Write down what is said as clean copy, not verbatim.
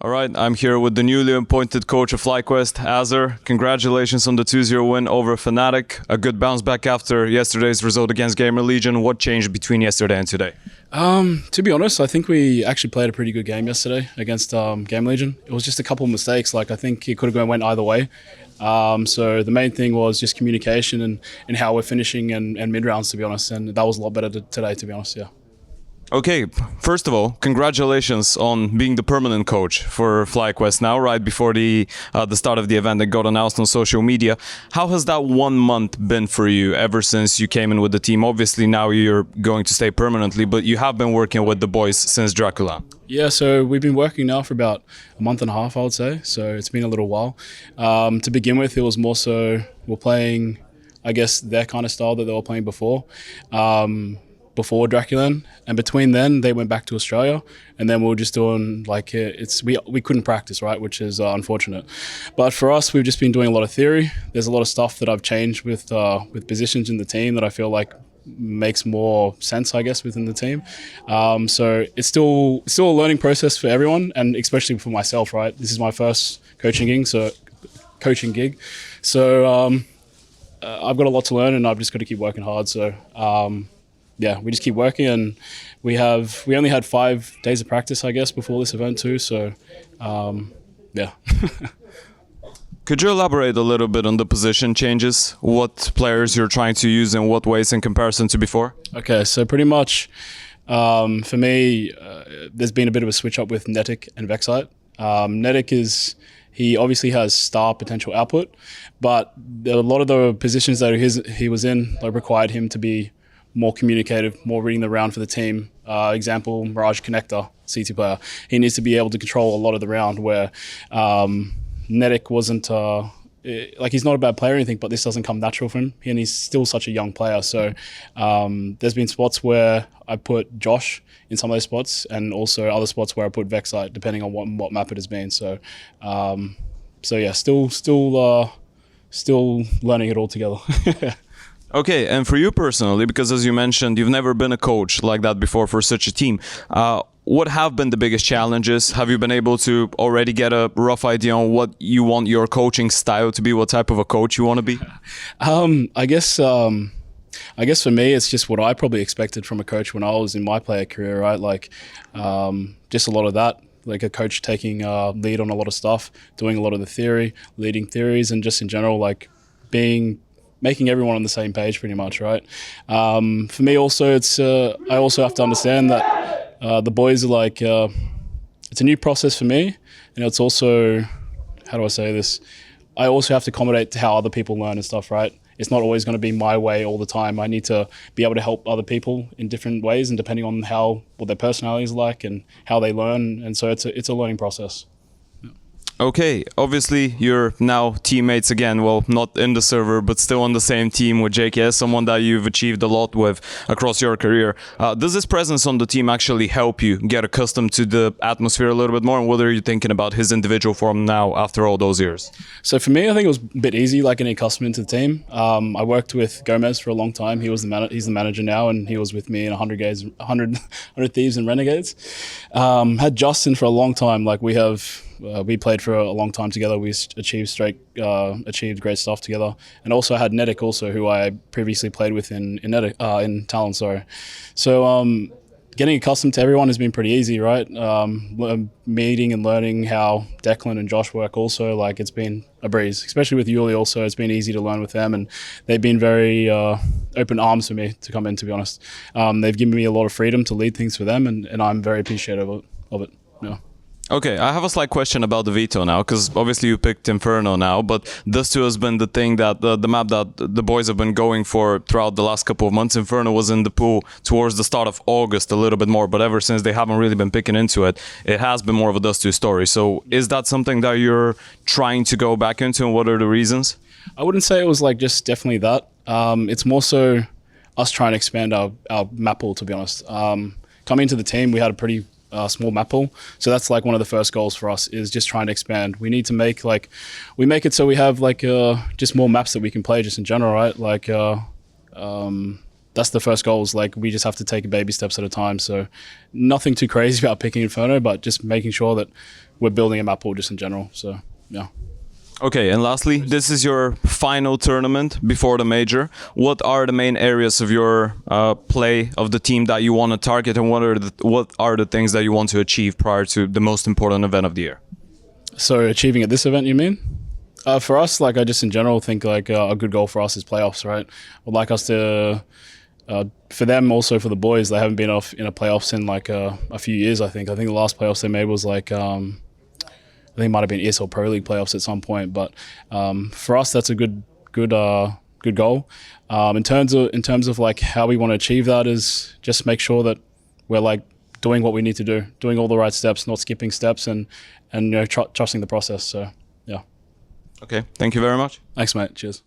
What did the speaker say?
All right, I'm here with the newly appointed coach of FlyQuest, Azar. Congratulations on the 2-0 win over Fnatic. A good bounce back after yesterday's result against Gamer Legion. What changed between yesterday and today? To be honest, I think we actually played a pretty good game yesterday against Game Legion. It was just a couple of mistakes. I think it could have went either way. So the main thing was just communication and how we're finishing and mid-rounds, to be honest. And that was a lot better today, to be honest, yeah. Okay, first of all, congratulations on being the permanent coach for FlyQuest now, right before the start of the event that got announced on social media. How has that 1 month been for you ever since you came in with the team? Obviously now you're going to stay permanently, but you have been working with the boys since Dracula. Yeah, so we've been working now for about a month and a half, I would say. So it's been a little while. To begin with, it was more so we're playing, I guess, their kind of style that they were playing before Draculan, and between then they went back to Australia, and then we were just doing we couldn't practice, right, which is unfortunate. But for us, we've just been doing a lot of theory. There's a lot of stuff that I've changed with positions in the team that I feel like makes more sense, I guess, within the team. So it's still a learning process for everyone, and especially for myself, right? This is my first coaching gig, so I've got a lot to learn, and I've just got to keep working hard. So. Yeah, we just keep working, and we only had 5 days of practice, I guess, before this event too. So, yeah. Could you elaborate a little bit on the position changes? What players you're trying to use in what ways in comparison to before? Okay, so pretty much for me, there's been a bit of a switch up with Netic and Vexite. Netic he obviously has star potential output, but a lot of the positions that he was in required him to be more communicative, more reading the round for the team. Example, Mirage Connector, CT player. He needs to be able to control a lot of the round, where Netic wasn't, he's not a bad player or anything, but this doesn't come natural for him, and he's still such a young player. So there's been spots where I put Josh in some of those spots, and also other spots where I put Vexite, depending on what map it has been. So, yeah, still learning it all together. Okay, and for you personally, because as you mentioned, you've never been a coach like that before for such a team, what have been the biggest challenges? Have you been able to already get a rough idea on what you want your coaching style to be, what type of a coach you want to be? I guess for me, it's just what I probably expected from a coach when I was in my player career, right? Just a lot of that. Like a coach taking lead on a lot of stuff, doing a lot of the theory, leading theories, and just in general, making everyone on the same page, pretty much, right? For me, also, I also have to understand that the boys are it's a new process for me, and it's also, how do I say this? I also have to accommodate to how other people learn and stuff, right? It's not always going to be my way all the time. I need to be able to help other people in different ways, and depending on what their personality is like and how they learn, and so it's a learning process. Okay, obviously you're now teammates again, well, not in the server, but still on the same team with JKS, someone that you've achieved a lot with across your career. Does this presence on the team actually help you get accustomed to the atmosphere a little bit more, and what are you thinking about his individual form now after all those years? So for me, I think it was a bit easy, getting accustomed into the team. I worked with Gomez for a long time. He's the manager now, and he was with me in 100 Thieves and Renegades. Had Justin for a long time. We played for a long time together. We achieved great stuff together, and also had Netic, also who I previously played with in Talon. Sorry, so getting accustomed to everyone has been pretty easy, right? Meeting and learning how Declan and Josh work, also it's been a breeze. Especially with Yuli, also it's been easy to learn with them, and they've been very open arms for me to come in. To be honest, they've given me a lot of freedom to lead things for them, and I'm very appreciative of it. Yeah. Okay, I have a slight question about the veto now, because obviously you picked Inferno now, but this too has been the thing that the map that the boys have been going for throughout the last couple of months. Inferno was in the pool towards the start of August a little bit more, but ever since they haven't really been picking into it, it has been more of a Dust 2 story. So is that something that you're trying to go back into, and what are the reasons? I wouldn't say it was just definitely that. It's more so us trying to expand our map pool, to be honest. Coming into the team, we had a pretty small map pool, so that's one of the first goals for us, is just trying to expand. We need to make we make it so we have just more maps that we can play just in general, right? that's the first goal. Is like we just have to take baby steps at a time. So nothing too crazy about picking Inferno, but just making sure that we're building a map pool just in general. So yeah. Okay, and lastly, this is your final tournament before the major. What are the main areas of your play of the team that you want to target, and what are the things that you want to achieve prior to the most important event of the year? So achieving at this event, you mean? For us, like I just in general think like a good goal for us is playoffs, right? I'd like us to, for them also for the boys, they haven't been off in a playoffs in like a few years. I think the last playoffs they made was like I think it might have been ESL Pro League playoffs at some point. But for us, that's a good goal. In terms of like how we want to achieve that is just make sure that we're like doing what we need to do, doing all the right steps, not skipping steps, and you know trusting the process. So yeah. Okay, thank you very much. Thanks, mate. Cheers.